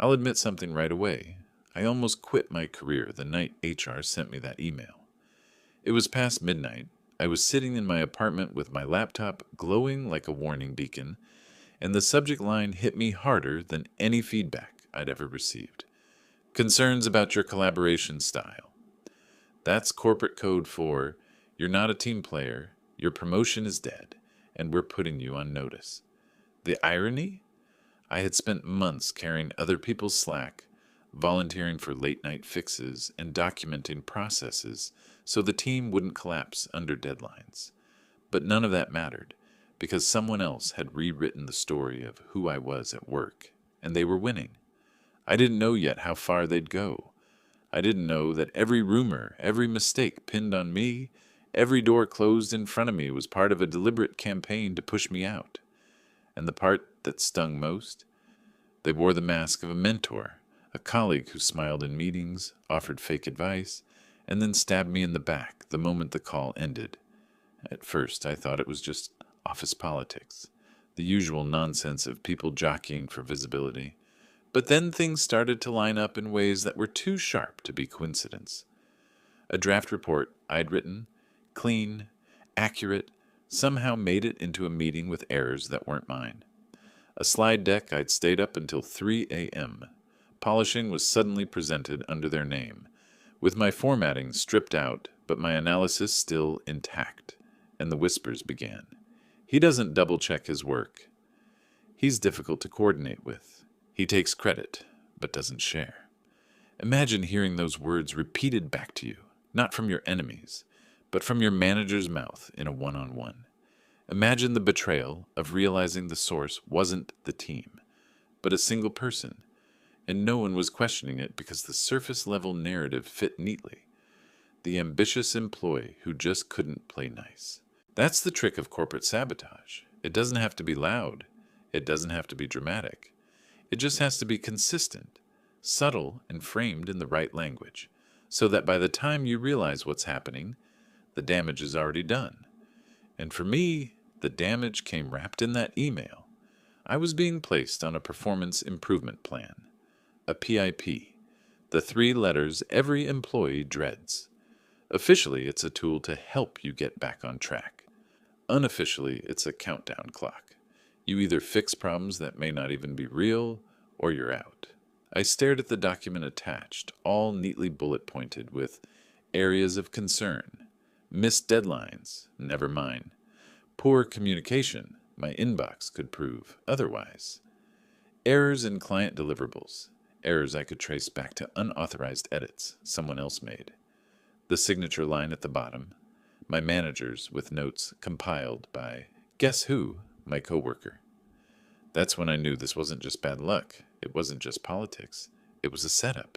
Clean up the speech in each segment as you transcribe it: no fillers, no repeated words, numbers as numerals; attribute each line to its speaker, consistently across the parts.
Speaker 1: I'll admit something right away. I almost quit my career the night HR sent me that email. It was past midnight. I was sitting in my apartment with my laptop glowing like a warning beacon, and the subject line hit me harder than any feedback I'd ever received. Concerns about your collaboration style. That's corporate code for you're not a team player, your promotion is dead, and we're putting you on notice. The irony? I had spent months carrying other people's slack, volunteering for late night fixes, and documenting processes so the team wouldn't collapse under deadlines. But none of that mattered, because someone else had rewritten the story of who I was at work, and they were winning. I didn't know yet how far they'd go. I didn't know that every rumor, every mistake pinned on me, every door closed in front of me was part of a deliberate campaign to push me out. And the part that stung most? They wore the mask of a mentor, a colleague who smiled in meetings, offered fake advice, and then stabbed me in the back the moment the call ended. At first, I thought it was just office politics, the usual nonsense of people jockeying for visibility. But then things started to line up in ways that were too sharp to be coincidence. A draft report I'd written, clean, accurate, somehow made it into a meeting with errors that weren't mine. A slide deck I'd stayed up until 3 a.m. Polishing was suddenly presented under their name, with my formatting stripped out, but my analysis still intact, and the whispers began. He doesn't double-check his work. He's difficult to coordinate with. He takes credit, but doesn't share. Imagine hearing those words repeated back to you, not from your enemies, but from your manager's mouth in a one-on-one. Imagine the betrayal of realizing the source wasn't the team, but a single person, and no one was questioning it because the surface-level narrative fit neatly. The ambitious employee who just couldn't play nice. That's the trick of corporate sabotage. It doesn't have to be loud. It doesn't have to be dramatic. It just has to be consistent, subtle, and framed in the right language, so that by the time you realize what's happening, the damage is already done. And for me, the damage came wrapped in that email. I was being placed on a performance improvement plan, a PIP, the 3 letters every employee dreads. Officially, it's a tool to help you get back on track. Unofficially, it's a countdown clock. You either fix problems that may not even be real, or you're out. I stared at the document attached, all neatly bullet-pointed with areas of concern, missed deadlines, never mine. Poor communication, my inbox could prove otherwise. Errors in client deliverables, errors I could trace back to unauthorized edits someone else made. The signature line at the bottom, my manager's with notes compiled by guess who, my coworker. That's when I knew this wasn't just bad luck. It wasn't just politics. It was a setup.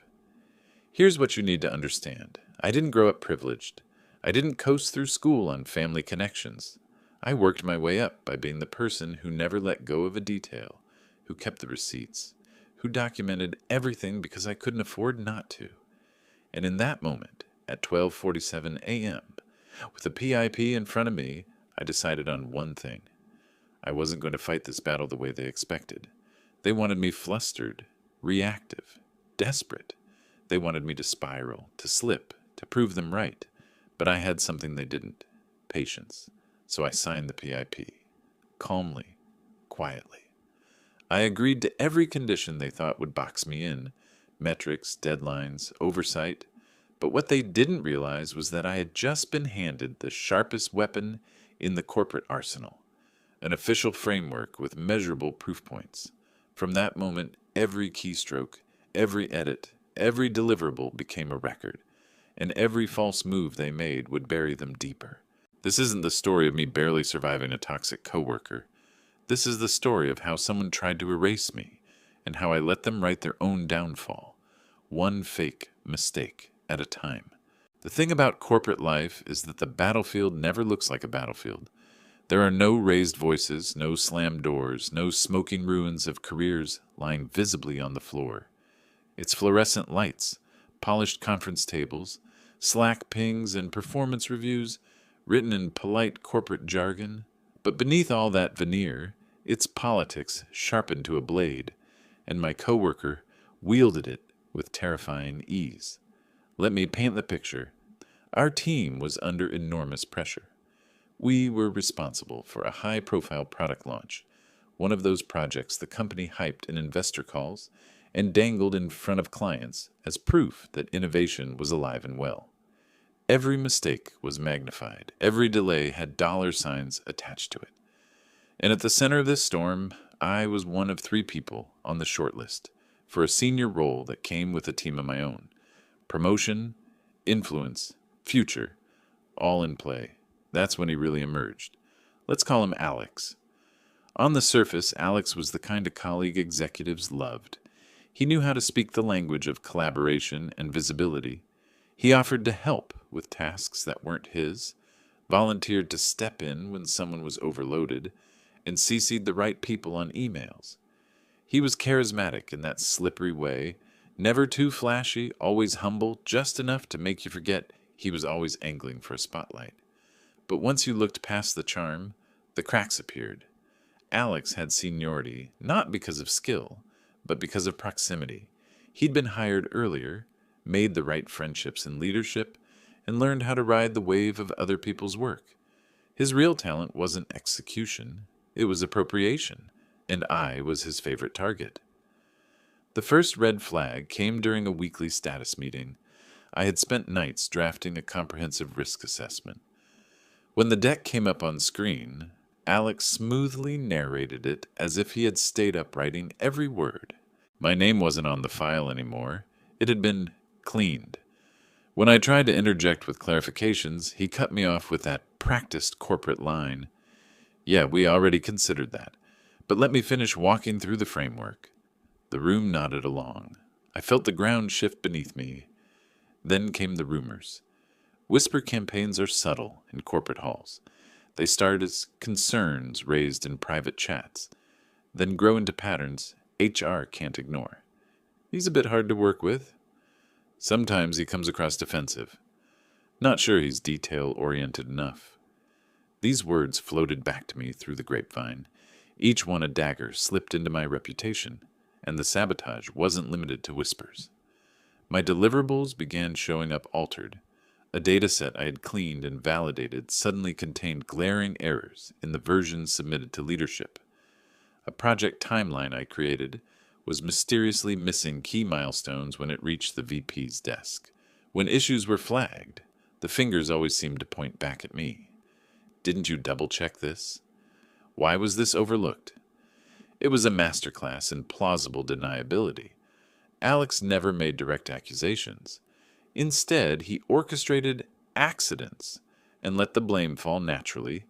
Speaker 1: Here's what you need to understand. I didn't grow up privileged. I didn't coast through school on family connections. I worked my way up by being the person who never let go of a detail, who kept the receipts, who documented everything because I couldn't afford not to. And in that moment, at 12:47 a.m., with a PIP in front of me, I decided on one thing. I wasn't going to fight this battle the way they expected. They wanted me flustered, reactive, desperate. They wanted me to spiral, to slip, to prove them right. But I had something they didn't, patience. So I signed the PIP, calmly, quietly. I agreed to every condition they thought would box me in, metrics, deadlines, oversight. But what they didn't realize was that I had just been handed the sharpest weapon in the corporate arsenal, an official framework with measurable proof points. From that moment, every keystroke, every edit, every deliverable became a record, and every false move they made would bury them deeper. This isn't the story of me barely surviving a toxic coworker. This is the story of how someone tried to erase me, and how I let them write their own downfall, one fake mistake at a time. The thing about corporate life is that the battlefield never looks like a battlefield. There are no raised voices, no slammed doors, no smoking ruins of careers lying visibly on the floor. It's fluorescent lights, polished conference tables, Slack pings and performance reviews written in polite corporate jargon. But beneath all that veneer, it's politics sharpened to a blade, and my coworker wielded it with terrifying ease. Let me paint the picture. Our team was under enormous pressure. We were responsible for a high-profile product launch, one of those projects the company hyped in investor calls and dangled in front of clients as proof that innovation was alive and well. Every mistake was magnified. Every delay had dollar signs attached to it. And at the center of this storm, I was one of 3 people on the short list for a senior role that came with a team of my own. Promotion, influence, future, all in play. That's when he really emerged. Let's call him Alex. On the surface, Alex was the kind of colleague executives loved. He knew how to speak the language of collaboration and visibility. He offered to help with tasks that weren't his, volunteered to step in when someone was overloaded, and CC'd the right people on emails. He was charismatic in that slippery way, never too flashy, always humble, just enough to make you forget he was always angling for a spotlight. But once you looked past the charm, the cracks appeared. Alex had seniority, not because of skill, but because of proximity. He'd been hired earlier, made the right friendships in leadership, and learned how to ride the wave of other people's work. His real talent wasn't execution, it was appropriation, and I was his favorite target. The first red flag came during a weekly status meeting. I had spent nights drafting a comprehensive risk assessment. When the deck came up on screen, Alex smoothly narrated it as if he had stayed up writing every word. My name wasn't on the file anymore. It had been cleaned. When I tried to interject with clarifications, he cut me off with that practiced corporate line. Yeah, we already considered that. But let me finish walking through the framework. The room nodded along. I felt the ground shift beneath me. Then came the rumors. Whisper campaigns are subtle in corporate halls. They start as concerns raised in private chats, then grow into patterns HR can't ignore. He's a bit hard to work with. Sometimes he comes across defensive. Not sure he's detail-oriented enough. These words floated back to me through the grapevine. Each one a dagger slipped into my reputation, and the sabotage wasn't limited to whispers. My deliverables began showing up altered. A dataset I had cleaned and validated suddenly contained glaring errors in the versions submitted to leadership. A project timeline I created was mysteriously missing key milestones when it reached the VP's desk. When issues were flagged, the fingers always seemed to point back at me. Didn't you double-check this? Why was this overlooked? It was a masterclass in plausible deniability. Alex never made direct accusations. Instead, he orchestrated accidents and let the blame fall naturally,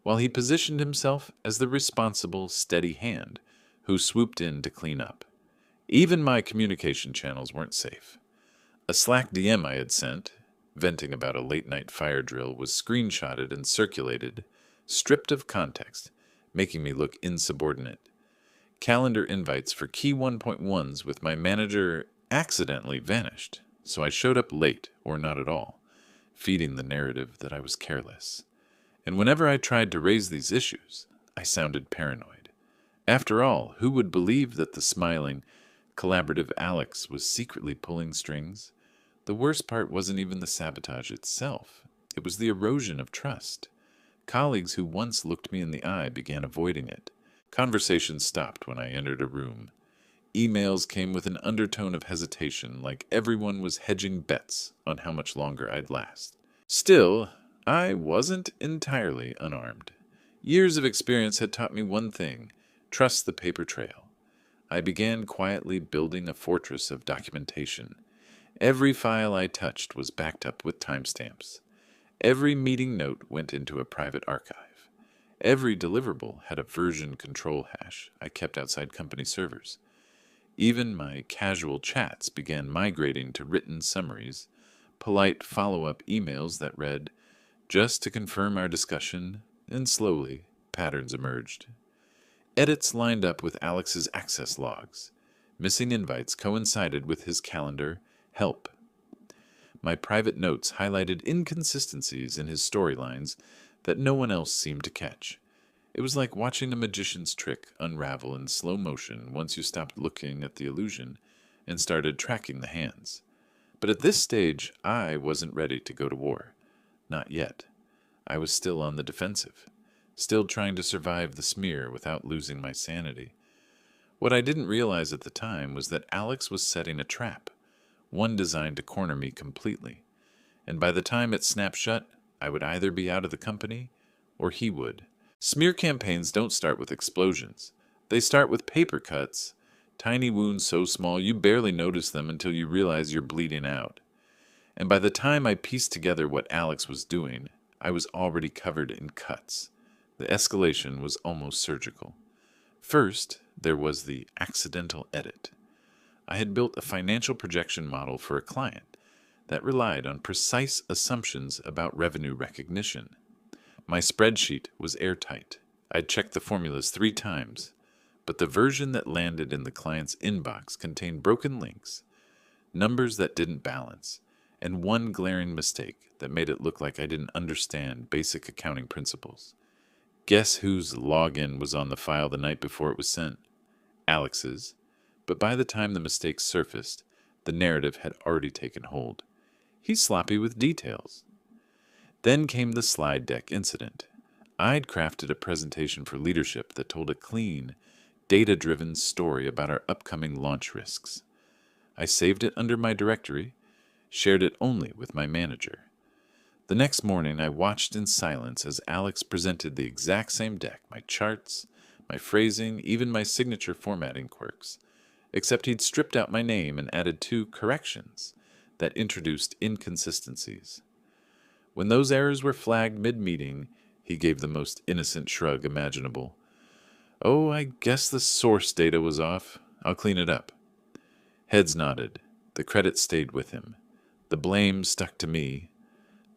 Speaker 1: while he positioned himself as the responsible, steady hand who swooped in to clean up. Even my communication channels weren't safe. A Slack DM I had sent, venting about a late-night fire drill, was screenshotted and circulated, stripped of context, making me look insubordinate. Calendar invites for key 1.1s with my manager accidentally vanished, so I showed up late or not at all, feeding the narrative that I was careless. And whenever I tried to raise these issues, I sounded paranoid. After all, who would believe that the smiling, collaborative Alex was secretly pulling strings? The worst part wasn't even the sabotage itself. It was the erosion of trust. Colleagues who once looked me in the eye began avoiding it. Conversations stopped when I entered a room. Emails came with an undertone of hesitation, like everyone was hedging bets on how much longer I'd last. Still, I wasn't entirely unarmed. Years of experience had taught me one thing: trust the paper trail. I began quietly building a fortress of documentation. Every file I touched was backed up with timestamps. Every meeting note went into a private archive. Every deliverable had a version control hash I kept outside company servers. Even my casual chats began migrating to written summaries, polite follow-up emails that read, "Just to confirm our discussion," and slowly, patterns emerged. Edits lined up with Alex's access logs. Missing invites coincided with his calendar help. My private notes highlighted inconsistencies in his storylines that no one else seemed to catch. It was like watching a magician's trick unravel in slow motion once you stopped looking at the illusion, and started tracking the hands. But at this stage, I wasn't ready to go to war. Not yet. I was still on the defensive, still trying to survive the smear without losing my sanity. What I didn't realize at the time was that Alex was setting a trap, one designed to corner me completely. And by the time it snapped shut, I would either be out of the company or he would. Smear campaigns don't start with explosions. They start with paper cuts, tiny wounds so small you barely notice them until you realize you're bleeding out. And by the time I pieced together what Alex was doing, I was already covered in cuts. The escalation was almost surgical. First, there was the accidental edit. I had built a financial projection model for a client that relied on precise assumptions about revenue recognition. My spreadsheet was airtight. I'd checked the formulas 3 times, but the version that landed in the client's inbox contained broken links, numbers that didn't balance, and one glaring mistake that made it look like I didn't understand basic accounting principles. Guess whose login was on the file the night before it was sent? Alex's. But by the time the mistake surfaced, the narrative had already taken hold. He's sloppy with details. Then came the slide deck incident. I'd crafted a presentation for leadership that told a clean, data-driven story about our upcoming launch risks. I saved it under my directory, shared it only with my manager. The next morning, I watched in silence as Alex presented the exact same deck, my charts, my phrasing, even my signature formatting quirks, except he'd stripped out my name and added 2 corrections that introduced inconsistencies. When those errors were flagged mid-meeting, he gave the most innocent shrug imaginable. "Oh, I guess the source data was off. I'll clean it up." Heads nodded. The credit stayed with him. The blame stuck to me.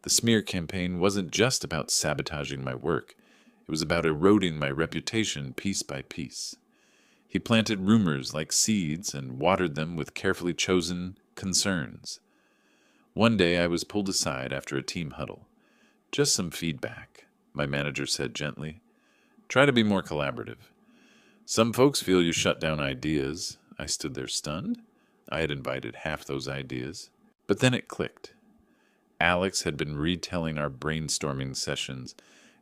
Speaker 1: The smear campaign wasn't just about sabotaging my work. It was about eroding my reputation piece by piece. He planted rumors like seeds and watered them with carefully chosen concerns. One day I was pulled aside after a team huddle. "Just some feedback," my manager said gently. "Try to be more collaborative. Some folks feel you shut down ideas." I stood there stunned. I had invited half those ideas. But then it clicked. Alex had been retelling our brainstorming sessions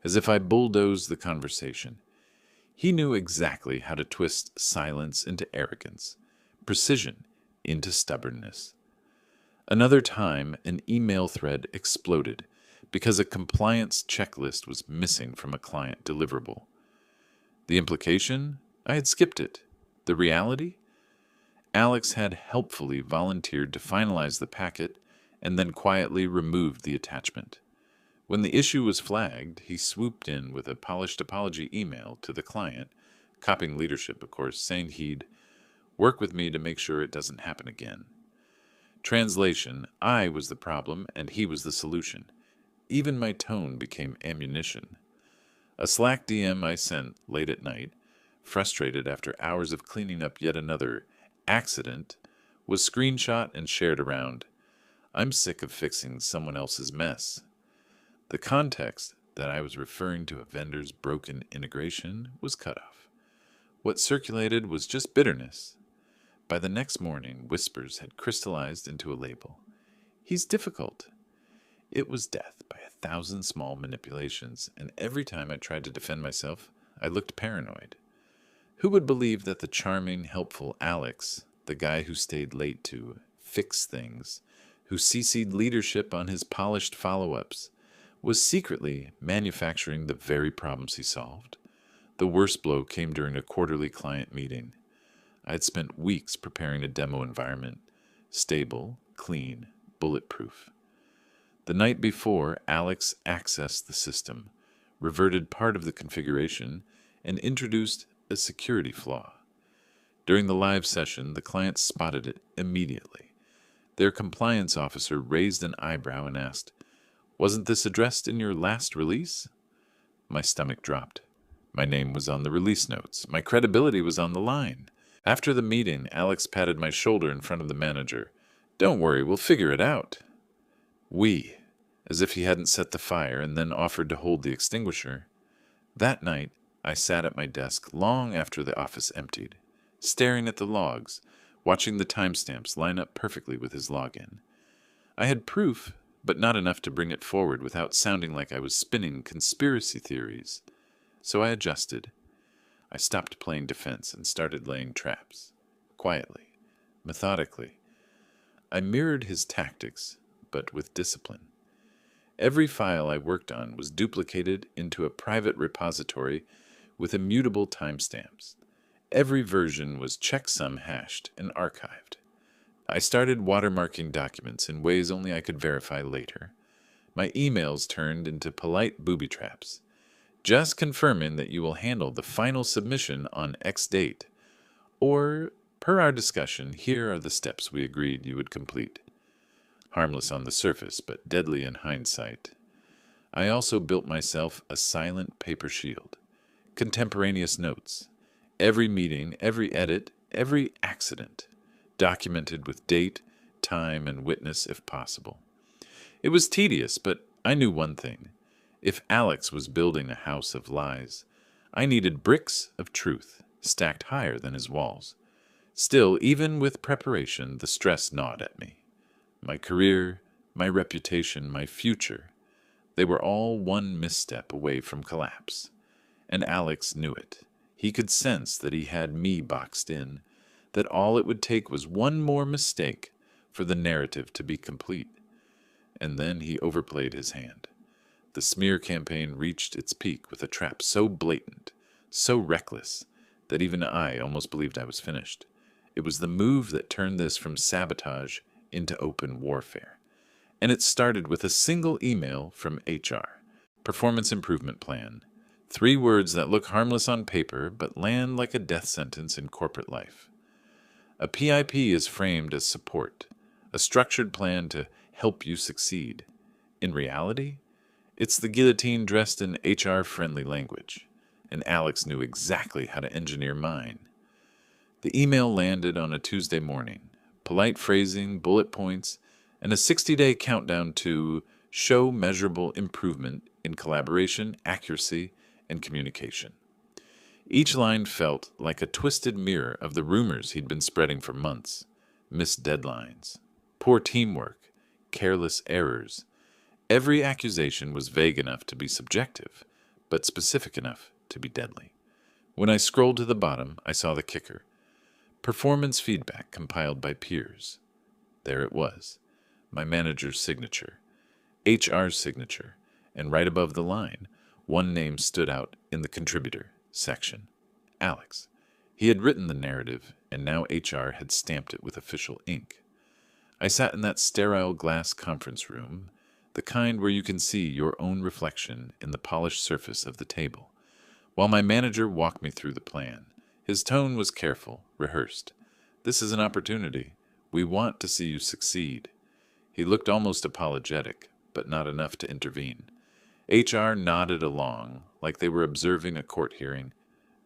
Speaker 1: as if I bulldozed the conversation. He knew exactly how to twist silence into arrogance, precision into stubbornness. Another time, an email thread exploded because a compliance checklist was missing from a client deliverable. The implication? I had skipped it. The reality? Alex had helpfully volunteered to finalize the packet and then quietly removed the attachment. When the issue was flagged, he swooped in with a polished apology email to the client, copying leadership, of course, saying he'd work with me to make sure it doesn't happen again. Translation, I was the problem and he was the solution. Even my tone became ammunition. A Slack DM I sent late at night, frustrated after hours of cleaning up yet another accident, was screenshot and shared around. I'm sick of fixing someone else's mess. The context that I was referring to a vendor's broken integration was cut off. What circulated was just bitterness. By the next morning, whispers had crystallized into a label. He's difficult. It was death by 1,000 small manipulations, and every time I tried to defend myself, I looked paranoid. Who would believe that the charming, helpful Alex, the guy who stayed late to fix things, who CC'd leadership on his polished follow-ups, was secretly manufacturing the very problems he solved? The worst blow came during a quarterly client meeting. I had spent weeks preparing a demo environment, stable, clean, bulletproof. The night before, Alex accessed the system, reverted part of the configuration, and introduced a security flaw. During the live session, the client spotted it immediately. Their compliance officer raised an eyebrow and asked, "Wasn't this addressed in your last release?" My stomach dropped. My name was on the release notes. My credibility was on the line. After the meeting, Alex patted my shoulder in front of the manager. "Don't worry, we'll figure it out." We, as if he hadn't set the fire and then offered to hold the extinguisher. That night, I sat at my desk long after the office emptied, staring at the logs, watching the timestamps line up perfectly with his login. I had proof, but not enough to bring it forward without sounding like I was spinning conspiracy theories. So I adjusted. I stopped playing defense and started laying traps. Quietly, methodically. I mirrored his tactics, but with discipline. Every file I worked on was duplicated into a private repository with immutable timestamps. Every version was checksum hashed and archived. I started watermarking documents in ways only I could verify later. My emails turned into polite booby traps. Just confirming that you will handle the final submission on X date. Or, per our discussion, here are the steps we agreed you would complete. Harmless on the surface, but deadly in hindsight. I also built myself a silent paper shield. Contemporaneous notes. Every meeting, every edit, every accident. Documented with date, time, and witness if possible. It was tedious, but I knew one thing. If Alex was building a house of lies, I needed bricks of truth, stacked higher than his walls. Still, even with preparation, the stress gnawed at me. My career, my reputation, my future, they were all one misstep away from collapse. And Alex knew it. He could sense that he had me boxed in, that all it would take was one more mistake for the narrative to be complete. And then he overplayed his hand. The smear campaign reached its peak with a trap so blatant, so reckless, that even I almost believed I was finished. It was the move that turned this from sabotage into open warfare. And it started with a single email from HR. Performance Improvement Plan. 3 words that look harmless on paper, but land like a death sentence in corporate life. A PIP is framed as support, a structured plan to help you succeed. In reality, it's the guillotine dressed in HR-friendly language, and Alex knew exactly how to engineer mine. The email landed on a Tuesday morning. Polite phrasing, bullet points, and a 60-day countdown to show measurable improvement in collaboration, accuracy, and communication. Each line felt like a twisted mirror of the rumors he'd been spreading for months. Missed deadlines, poor teamwork, careless errors. Every accusation was vague enough to be subjective, but specific enough to be deadly. When I scrolled to the bottom, I saw the kicker. Performance feedback compiled by peers. There it was. My manager's signature. HR's signature. And right above the line, one name stood out in the contributor section. Alex. He had written the narrative, and now HR had stamped it with official ink. I sat in that sterile glass conference room, the kind where you can see your own reflection in the polished surface of the table, while my manager walked me through the plan. His tone was careful, rehearsed. This is an opportunity. We want to see you succeed. He looked almost apologetic, but not enough to intervene. HR nodded along, like they were observing a court hearing.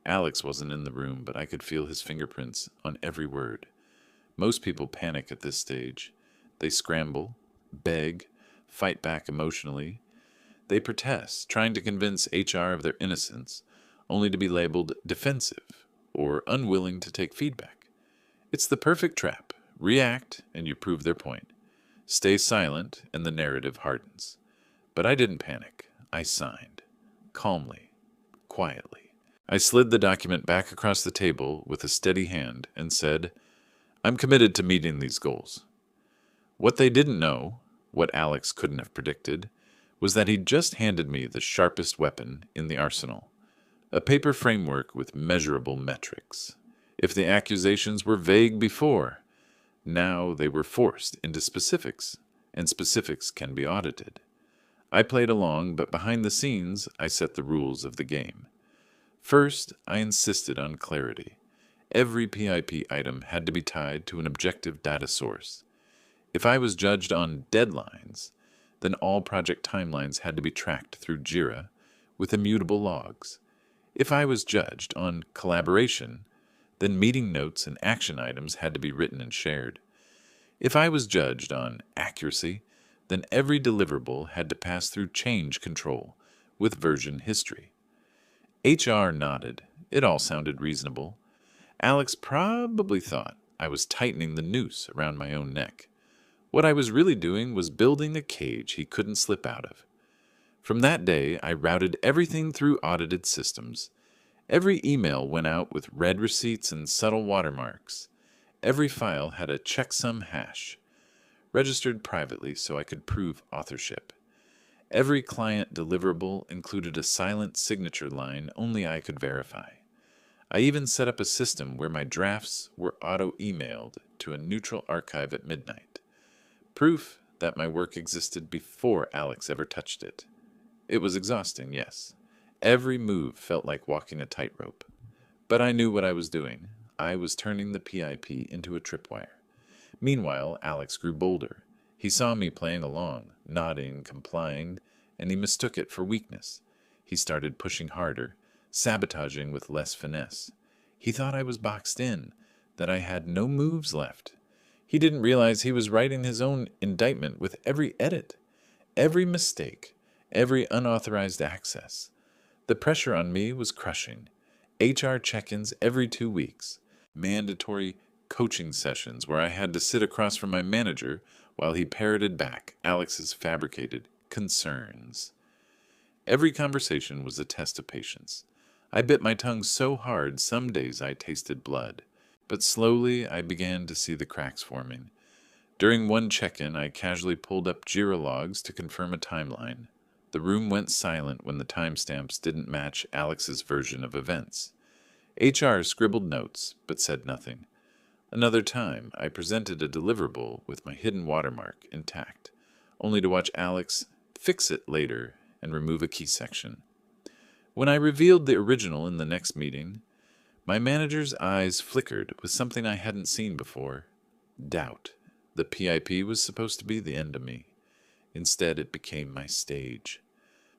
Speaker 1: Alex wasn't in the room, but I could feel his fingerprints on every word. Most people panic at this stage. They scramble, beg, fight back emotionally. They protest, trying to convince HR of their innocence, only to be labeled defensive or unwilling to take feedback. It's the perfect trap. React, and you prove their point. Stay silent, and the narrative hardens. But I didn't panic. I signed. Calmly. Quietly. I slid the document back across the table with a steady hand and said, I'm committed to meeting these goals. What they didn't know, what Alex couldn't have predicted, was that he'd just handed me the sharpest weapon in the arsenal. A paper framework with measurable metrics. If the accusations were vague before, now they were forced into specifics, and specifics can be audited. I played along, but behind the scenes, I set the rules of the game. First, I insisted on clarity. Every PIP item had to be tied to an objective data source. If I was judged on deadlines, then all project timelines had to be tracked through Jira with immutable logs. If I was judged on collaboration, then meeting notes and action items had to be written and shared. If I was judged on accuracy, then every deliverable had to pass through change control with version history. HR nodded. It all sounded reasonable. Alex probably thought I was tightening the noose around my own neck. What I was really doing was building a cage he couldn't slip out of. From that day, I routed everything through audited systems. Every email went out with red receipts and subtle watermarks. Every file had a checksum hash, registered privately so I could prove authorship. Every client deliverable included a silent signature line only I could verify. I even set up a system where my drafts were auto-emailed to a neutral archive at midnight. Proof that my work existed before Alex ever touched it. It was exhausting, yes. Every move felt like walking a tightrope. But I knew what I was doing. I was turning the PIP into a tripwire. Meanwhile, Alex grew bolder. He saw me playing along, nodding, complying, and he mistook it for weakness. He started pushing harder, sabotaging with less finesse. He thought I was boxed in, that I had no moves left. He didn't realize he was writing his own indictment with every edit, every mistake, every unauthorized access. The pressure on me was crushing. HR check-ins every 2 weeks, mandatory coaching sessions where I had to sit across from my manager while he parroted back Alex's fabricated concerns. Every conversation was a test of patience. I bit my tongue so hard some days I tasted blood, but slowly I began to see the cracks forming. During one check-in, I casually pulled up Jira logs to confirm a timeline. The room went silent when the timestamps didn't match Alex's version of events. HR scribbled notes, but said nothing. Another time, I presented a deliverable with my hidden watermark intact, only to watch Alex fix it later and remove a key section. When I revealed the original in the next meeting, my manager's eyes flickered with something I hadn't seen before. Doubt. The PIP was supposed to be the end of me. Instead, it became my stage.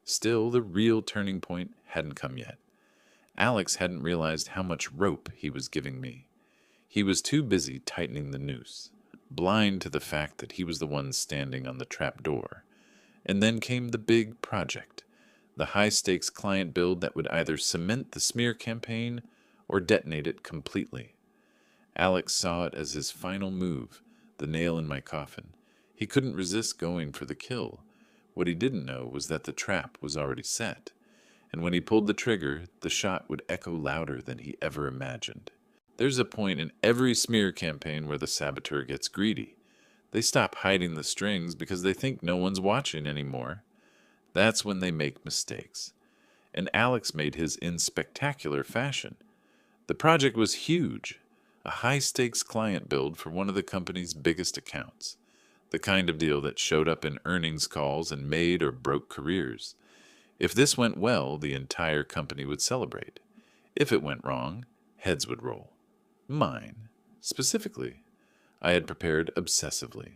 Speaker 1: Still, the real turning point hadn't come yet. Alex hadn't realized how much rope he was giving me. He was too busy tightening the noose, blind to the fact that he was the one standing on the trap door. And then came the big project, the high-stakes client build that would either cement the smear campaign or detonate it completely. Alex saw it as his final move, the nail in my coffin. He couldn't resist going for the kill. What he didn't know was that the trap was already set, and when he pulled the trigger, the shot would echo louder than he ever imagined. There's a point in every smear campaign where the saboteur gets greedy. They stop hiding the strings because they think no one's watching anymore. That's when they make mistakes. And Alex made his in spectacular fashion. The project was huge, a high-stakes client build for one of the company's biggest accounts, the kind of deal that showed up in earnings calls and made or broke careers. If this went well, the entire company would celebrate. If it went wrong, heads would roll. Mine, specifically. I had prepared obsessively.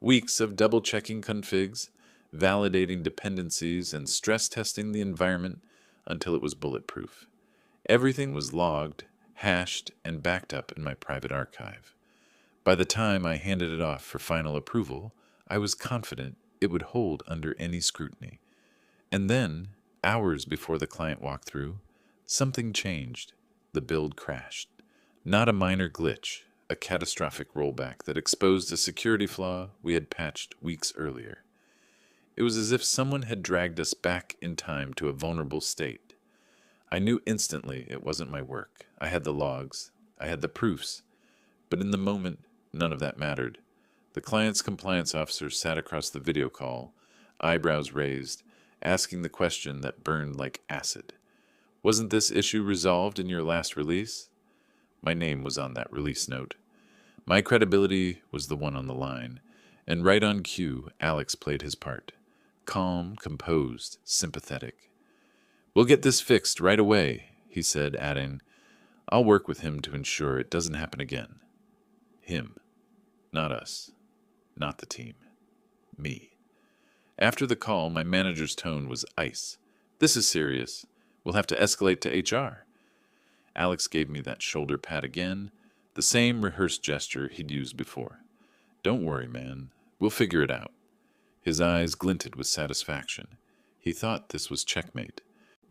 Speaker 1: Weeks of double-checking configs, validating dependencies, and stress-testing the environment until it was bulletproof. Everything was logged, hashed, and backed up in my private archive. By the time I handed it off for final approval, I was confident it would hold under any scrutiny. And then, hours before the client walked through, something changed. The build crashed. Not a minor glitch, a catastrophic rollback that exposed a security flaw we had patched weeks earlier. It was as if someone had dragged us back in time to a vulnerable state. I knew instantly it wasn't my work. I had the logs. I had the proofs. But in the moment, none of that mattered. The client's compliance officer sat across the video call, eyebrows raised, asking the question that burned like acid. Wasn't this issue resolved in your last release? My name was on that release note. My credibility was the one on the line, and right on cue, Alex played his part. Calm, composed, sympathetic. "We'll get this fixed right away," he said, adding, "I'll work with him to ensure it doesn't happen again." Him. Not us. Not the team. Me. After the call, my manager's tone was ice. "This is serious. We'll have to escalate to HR." Alex gave me that shoulder pat again, the same rehearsed gesture he'd used before. "Don't worry, man. We'll figure it out." His eyes glinted with satisfaction. He thought this was checkmate.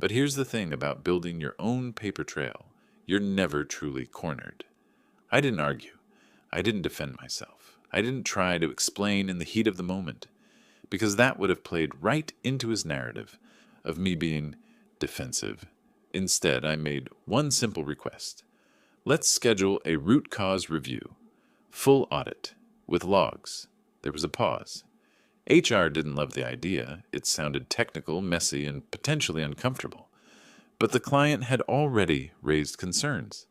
Speaker 1: But here's the thing about building your own paper trail. You're never truly cornered. I didn't argue. I didn't defend myself. I didn't try to explain in the heat of the moment, because that would have played right into his narrative of me being defensive. Instead, I made one simple request. Let's schedule a root cause review. Full audit. With logs. There was a pause. HR didn't love the idea. It sounded technical, messy, and potentially uncomfortable. But the client had already raised concerns.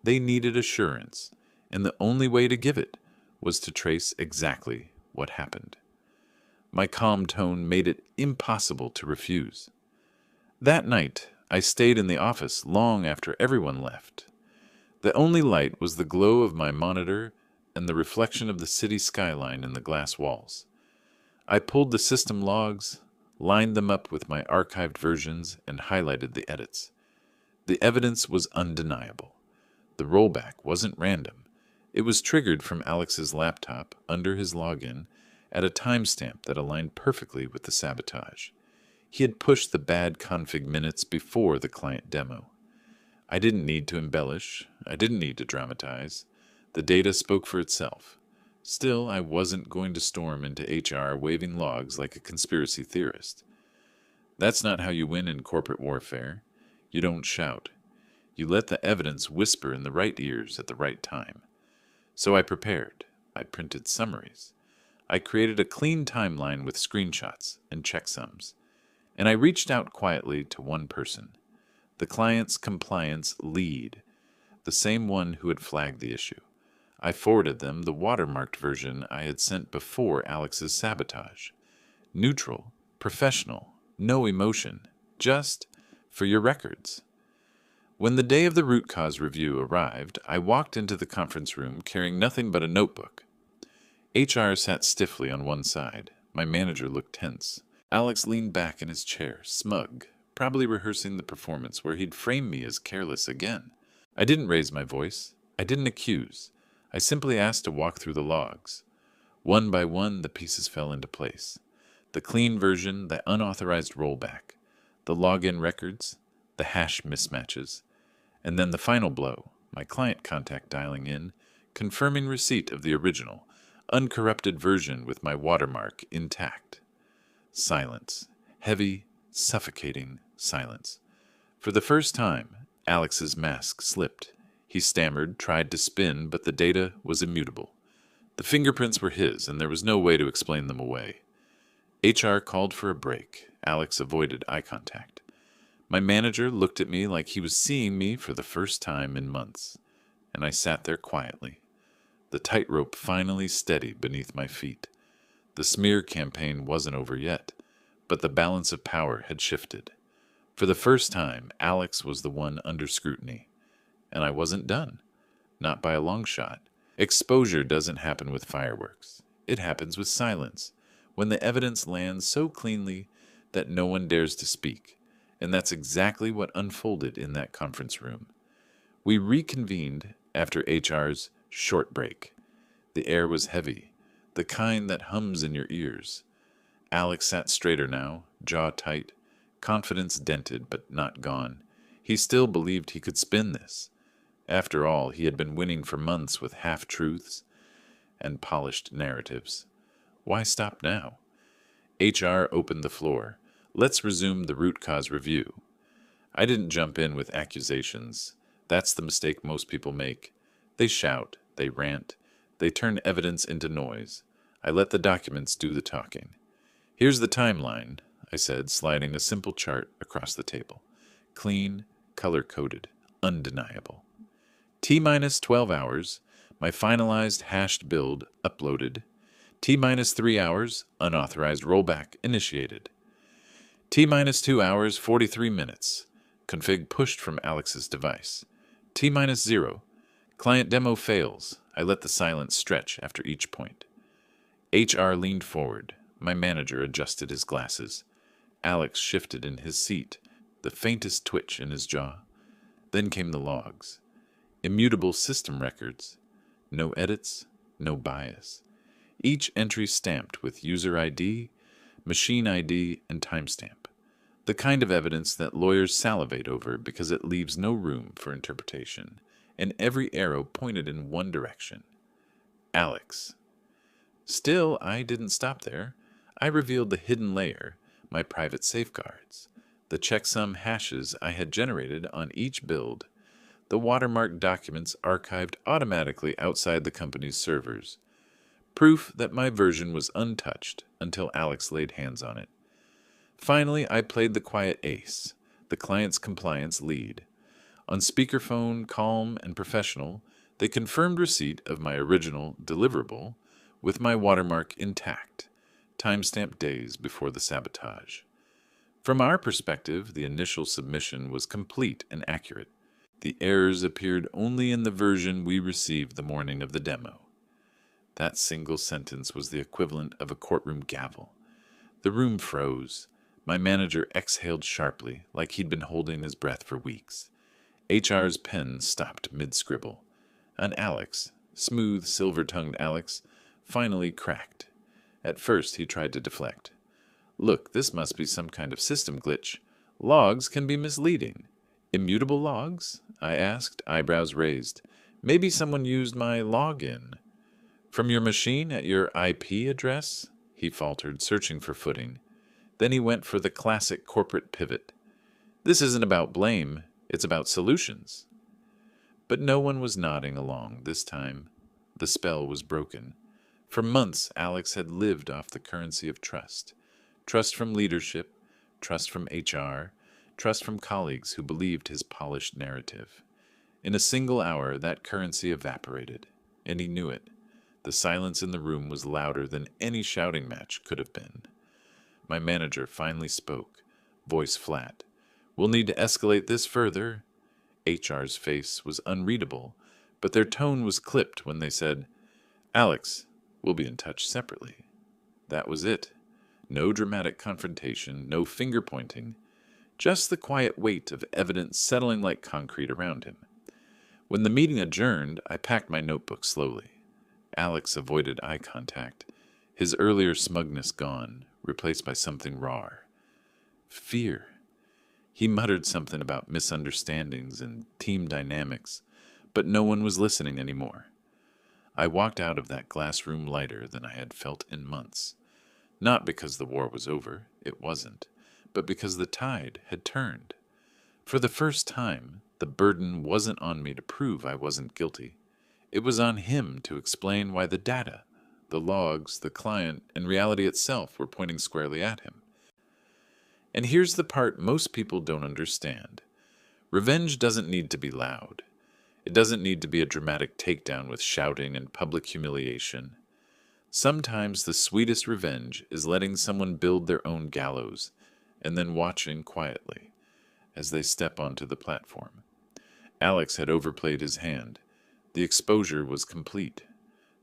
Speaker 1: They needed assurance, and the only way to give it was to trace exactly what happened. My calm tone made it impossible to refuse. That night, I stayed in the office long after everyone left. The only light was the glow of my monitor and the reflection of the city skyline in the glass walls. I pulled the system logs, lined them up with my archived versions, and highlighted the edits. The evidence was undeniable. The rollback wasn't random. It was triggered from Alex's laptop under his login at a timestamp that aligned perfectly with the sabotage. He had pushed the bad config minutes before the client demo. I didn't need to embellish. I didn't need to dramatize. The data spoke for itself. Still, I wasn't going to storm into HR waving logs like a conspiracy theorist. That's not how you win in corporate warfare. You don't shout. You let the evidence whisper in the right ears at the right time. So I prepared. I printed summaries. I created a clean timeline with screenshots and checksums. And I reached out quietly to one person, the client's compliance lead, the same one who had flagged the issue. I forwarded them the watermarked version I had sent before Alex's sabotage. Neutral, professional, no emotion, just for your records. When the day of the root cause review arrived, I walked into the conference room carrying nothing but a notebook. HR sat stiffly on one side. My manager looked tense. Alex leaned back in his chair, smug, probably rehearsing the performance where he'd frame me as careless again. I didn't raise my voice. I didn't accuse. I simply asked to walk through the logs. One by one, the pieces fell into place. The clean version, the unauthorized rollback, the login records, the hash mismatches, and then the final blow, my client contact dialing in, confirming receipt of the original, uncorrupted version with my watermark intact. Silence. Heavy, suffocating silence. For the first time, Alex's mask slipped. He stammered, tried to spin, but the data was immutable. The fingerprints were his, and there was no way to explain them away. HR called for a break. Alex avoided eye contact. My manager looked at me like he was seeing me for the first time in months, and I sat there quietly. The tightrope finally steady beneath my feet. The smear campaign wasn't over yet, but the balance of power had shifted. For the first time, Alex was the one under scrutiny. And I wasn't done. Not by a long shot. Exposure doesn't happen with fireworks. It happens with silence, when the evidence lands so cleanly that no one dares to speak. And that's exactly what unfolded in that conference room. We reconvened after HR's short break. The air was heavy, the kind that hums in your ears. Alex sat straighter now, jaw tight, confidence dented but not gone. He still believed he could spin this. After all, he had been winning for months with half-truths and polished narratives. Why stop now? HR opened the floor. Let's resume the root cause review. I didn't jump in with accusations. That's the mistake most people make. They shout, they rant, they turn evidence into noise. I let the documents do the talking. Here's the timeline, I said, sliding a simple chart across the table. Clean, color-coded, undeniable. T-minus 12 hours, my finalized hashed build uploaded. T-minus 3 hours, unauthorized rollback initiated. T-minus 2 hours, 43 minutes, config pushed from Alex's device. T-minus 0, client demo fails. I let the silence stretch after each point. HR leaned forward. My manager adjusted his glasses. Alex shifted in his seat, the faintest twitch in his jaw. Then came the logs. Immutable system records. No edits, no bias. Each entry stamped with user ID, machine ID, and timestamp. The kind of evidence that lawyers salivate over because it leaves no room for interpretation, and every arrow pointed in one direction. Alex. Still, I didn't stop there. I revealed the hidden layer, my private safeguards, the checksum hashes I had generated on each build, the watermarked documents archived automatically outside the company's servers. Proof that my version was untouched until Alex laid hands on it. Finally, I played the quiet ace, the client's compliance lead. On speakerphone, calm and professional, they confirmed receipt of my original deliverable with my watermark intact, timestamped days before the sabotage. From our perspective, the initial submission was complete and accurate. The errors appeared only in the version we received the morning of the demo. That single sentence was the equivalent of a courtroom gavel. The room froze. My manager exhaled sharply, like he'd been holding his breath for weeks. HR's pen stopped mid-scribble. And Alex, smooth, silver-tongued Alex, finally cracked. At first, he tried to deflect. Look, this must be some kind of system glitch. Logs can be misleading. Immutable logs? I asked, eyebrows raised. Maybe someone used my login. From your machine at your IP address? He faltered, searching for footing. Then he went for the classic corporate pivot. This isn't about blame, it's about solutions. But no one was nodding along this time. The spell was broken. For months, Alex had lived off the currency of trust. Trust from leadership, trust from HR, trust from colleagues who believed his polished narrative. In a single hour, that currency evaporated, and he knew it. The silence in the room was louder than any shouting match could have been. My manager finally spoke, voice flat. We'll need to escalate this further. HR's face was unreadable, but their tone was clipped when they said, Alex, we'll be in touch separately. That was it. No dramatic confrontation, no finger-pointing, just the quiet weight of evidence settling like concrete around him. When the meeting adjourned, I packed my notebook slowly. Alex avoided eye contact, his earlier smugness gone, replaced by something raw. Fear. He muttered something about misunderstandings and team dynamics, but no one was listening anymore. I walked out of that glass room lighter than I had felt in months. Not because the war was over, it wasn't, but because the tide had turned. For the first time, the burden wasn't on me to prove I wasn't guilty. It was on him to explain why the data, the logs, the client, and reality itself were pointing squarely at him. And here's the part most people don't understand. Revenge doesn't need to be loud. It doesn't need to be a dramatic takedown with shouting and public humiliation. Sometimes the sweetest revenge is letting someone build their own gallows and then watching quietly as they step onto the platform. Alex had overplayed his hand. The exposure was complete.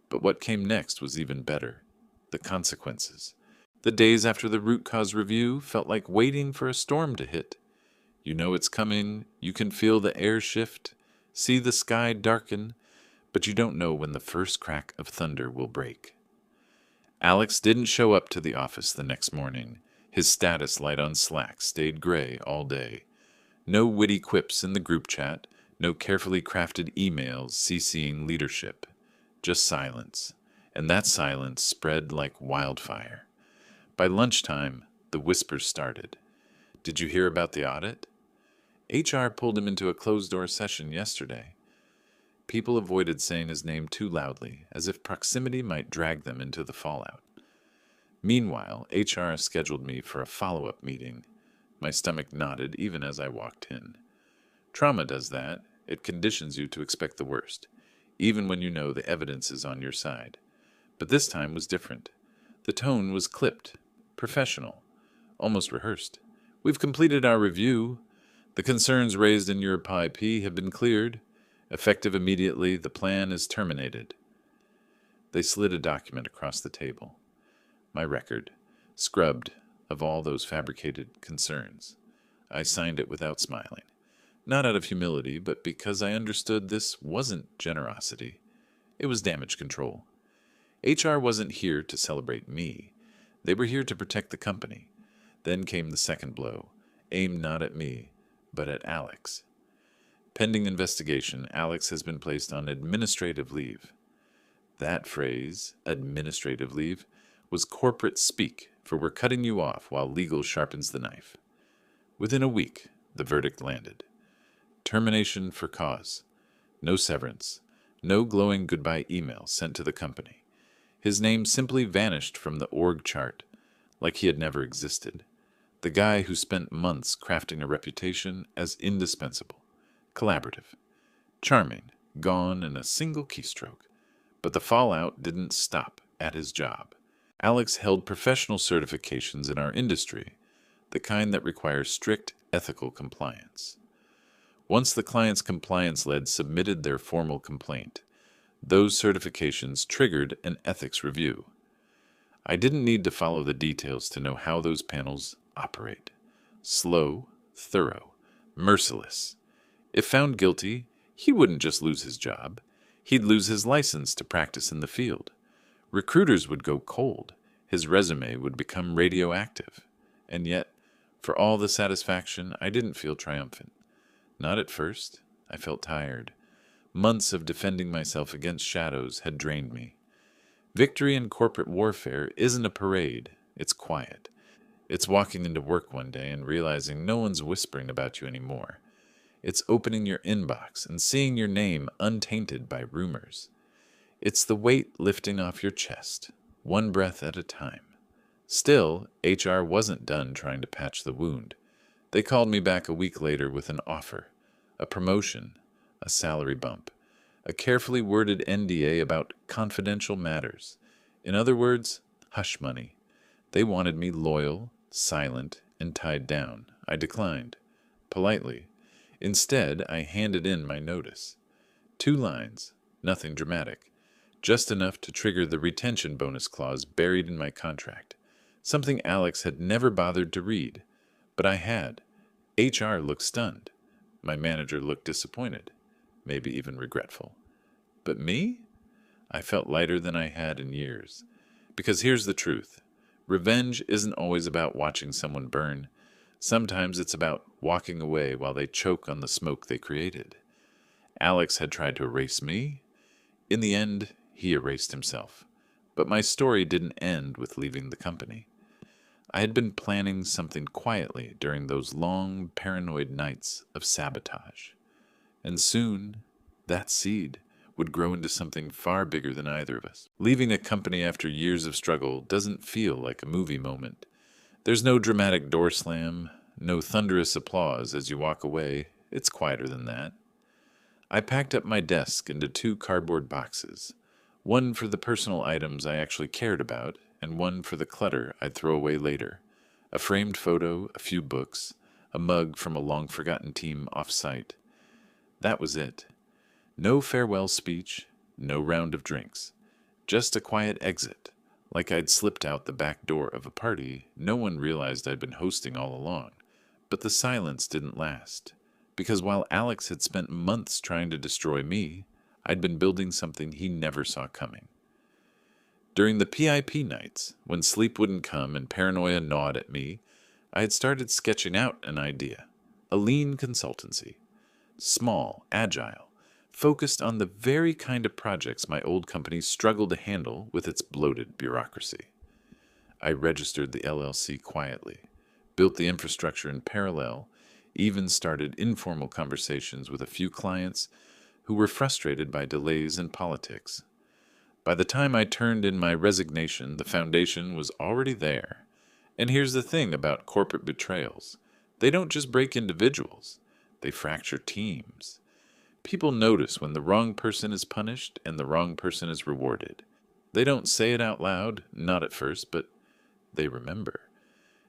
Speaker 1: But what came next was even better. The consequences. The days after the root cause review felt like waiting for a storm to hit. You know it's coming, you can feel the air shift, see the sky darken, but you don't know when the first crack of thunder will break. Alex didn't show up to the office the next morning. His status light on Slack stayed gray all day. No witty quips in the group chat, no carefully crafted emails CCing leadership. Just silence. And that silence spread like wildfire. By lunchtime, the whispers started. Did you hear about the audit? HR pulled him into a closed-door session yesterday. People avoided saying his name too loudly, as if proximity might drag them into the fallout. Meanwhile, HR scheduled me for a follow-up meeting. My stomach nodded even as I walked in. Trauma does that. It conditions you to expect the worst, even when you know the evidence is on your side. But this time was different. The tone was clipped, professional, almost rehearsed. We've completed our review. The concerns raised in your IP have been cleared. Effective immediately, the plan is terminated. They slid a document across the table. My record, scrubbed of all those fabricated concerns. I signed it without smiling. Not out of humility, but because I understood this wasn't generosity. It was damage control. HR wasn't here to celebrate me. They were here to protect the company. Then came the second blow, aimed not at me, but at Alex. Pending investigation, Alex has been placed on administrative leave. That phrase, administrative leave, was corporate speak for we're cutting you off while legal sharpens the knife. Within a week, the verdict landed. Termination for cause. No severance. No glowing goodbye email sent to the company. His name simply vanished from the org chart, like he had never existed. The guy who spent months crafting a reputation as indispensable, collaborative, charming, gone in a single keystroke. But the fallout didn't stop at his job. Alex held professional certifications in our industry, the kind that requires strict ethical compliance. Once the client's compliance lead submitted their formal complaint, those certifications triggered an ethics review. I didn't need to follow the details to know how those panels operate. Slow, thorough, merciless. If found guilty, he wouldn't just lose his job. He'd lose his license to practice in the field. Recruiters would go cold. His resume would become radioactive. And yet, for all the satisfaction, I didn't feel triumphant. Not at first. I felt tired. Months of defending myself against shadows had drained me. Victory in corporate warfare isn't a parade. It's quiet. It's walking into work one day and realizing no one's whispering about you anymore. It's opening your inbox and seeing your name untainted by rumors. It's the weight lifting off your chest, one breath at a time. Still, HR wasn't done trying to patch the wound. They called me back a week later with an offer, a promotion, a salary bump, a carefully worded NDA about confidential matters. In other words, hush money. They wanted me loyal, silent, and tied down. I declined, politely. Instead, I handed in my notice. 2 lines, nothing dramatic, just enough to trigger the retention bonus clause buried in my contract, something Alex had never bothered to read, but I had. HR looked stunned. My manager looked disappointed, maybe even regretful. But me? I felt lighter than I had in years. Because here's the truth. Revenge isn't always about watching someone burn. Sometimes it's about walking away while they choke on the smoke they created. Alex had tried to erase me. In the end, he erased himself. But my story didn't end with leaving the company. I had been planning something quietly during those long, paranoid nights of sabotage. And soon, that seed would grow into something far bigger than either of us. Leaving a company after years of struggle doesn't feel like a movie moment. There's no dramatic door slam, no thunderous applause as you walk away. It's quieter than that. I packed up my desk into 2 cardboard boxes, one for the personal items I actually cared about, and one for the clutter I'd throw away later. A framed photo, a few books, a mug from a long-forgotten team off-site. That was it. No farewell speech, no round of drinks. Just a quiet exit, like I'd slipped out the back door of a party no one realized I'd been hosting all along. But the silence didn't last, because while Alex had spent months trying to destroy me, I'd been building something he never saw coming. During the PIP nights, when sleep wouldn't come and paranoia gnawed at me, I had started sketching out an idea. A lean consultancy. Small, agile, focused on the very kind of projects my old company struggled to handle with its bloated bureaucracy. I registered the LLC quietly, built the infrastructure in parallel, even started informal conversations with a few clients who were frustrated by delays in politics. By the time I turned in my resignation, the foundation was already there. And here's the thing about corporate betrayals. They don't just break individuals. They fracture teams. People notice when the wrong person is punished and the wrong person is rewarded. They don't say it out loud, not at first, but they remember.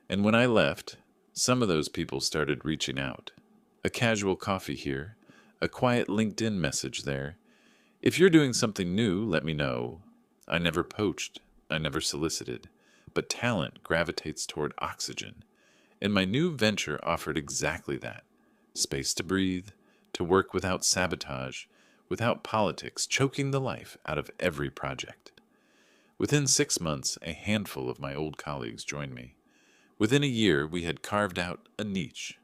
Speaker 1: And when I left, some of those people started reaching out. A casual coffee here, a quiet LinkedIn message there. If you're doing something new, let me know. I never poached, I never solicited, but talent gravitates toward oxygen. And my new venture offered exactly that. Space to breathe, to work without sabotage, without politics choking the life out of every project. Within 6 months, a handful of my old colleagues joined me. Within a year, we had carved out a niche.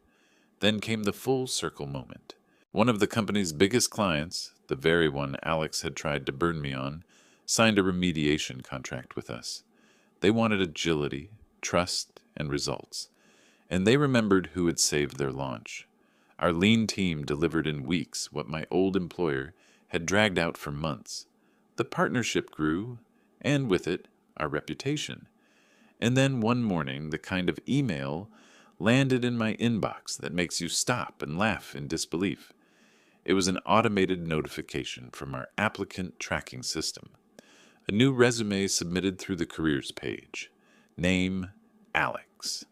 Speaker 1: Then came the full circle moment. One of the company's biggest clients, the very one Alex had tried to burn me on, signed a remediation contract with us. They wanted agility, trust, and results, and they remembered who had saved their launch. Our lean team delivered in weeks what my old employer had dragged out for months. The partnership grew, and with it, our reputation. And then one morning, the kind of email landed in my inbox that makes you stop and laugh in disbelief. It was an automated notification from our applicant tracking system. A new resume submitted through the careers page. Name, Alex.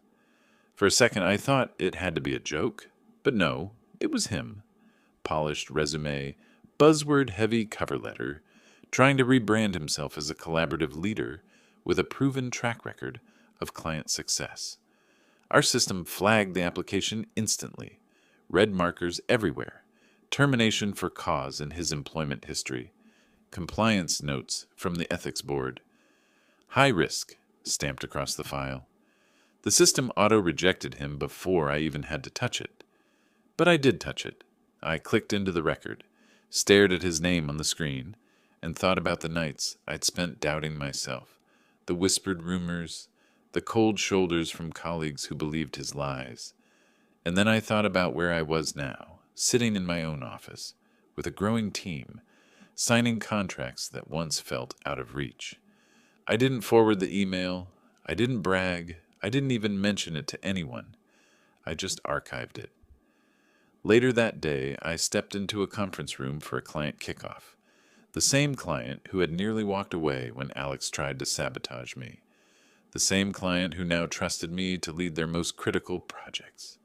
Speaker 1: For a second, I thought it had to be a joke, but no, it was him. Polished resume, buzzword-heavy cover letter, trying to rebrand himself as a collaborative leader with a proven track record of client success. Our system flagged the application instantly. Red markers everywhere. Termination for cause in his employment history. Compliance notes from the ethics board. High risk, stamped across the file. The system auto-rejected him before I even had to touch it. But I did touch it. I clicked into the record, stared at his name on the screen, and thought about the nights I'd spent doubting myself, the whispered rumors, the cold shoulders from colleagues who believed his lies. And then I thought about where I was now, sitting in my own office, with a growing team, signing contracts that once felt out of reach. I didn't forward the email, I didn't brag, I didn't even mention it to anyone. I just archived it. Later that day, I stepped into a conference room for a client kickoff. The same client who had nearly walked away when Alex tried to sabotage me. The same client who now trusted me to lead their most critical projects.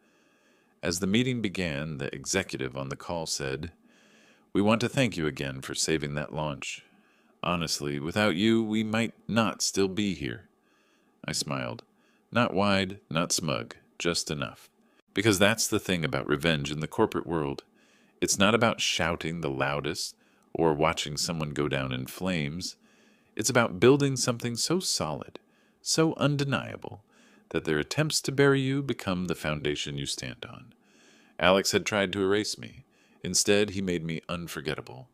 Speaker 1: As the meeting began, the executive on the call said, "We want to thank you again for saving that launch. Honestly, without you, we might not still be here." I smiled. Not wide, not smug, just enough. Because that's the thing about revenge in the corporate world. It's not about shouting the loudest or watching someone go down in flames. It's about building something so solid, so undeniable, that their attempts to bury you become the foundation you stand on. Alex had tried to erase me. Instead, he made me unforgettable.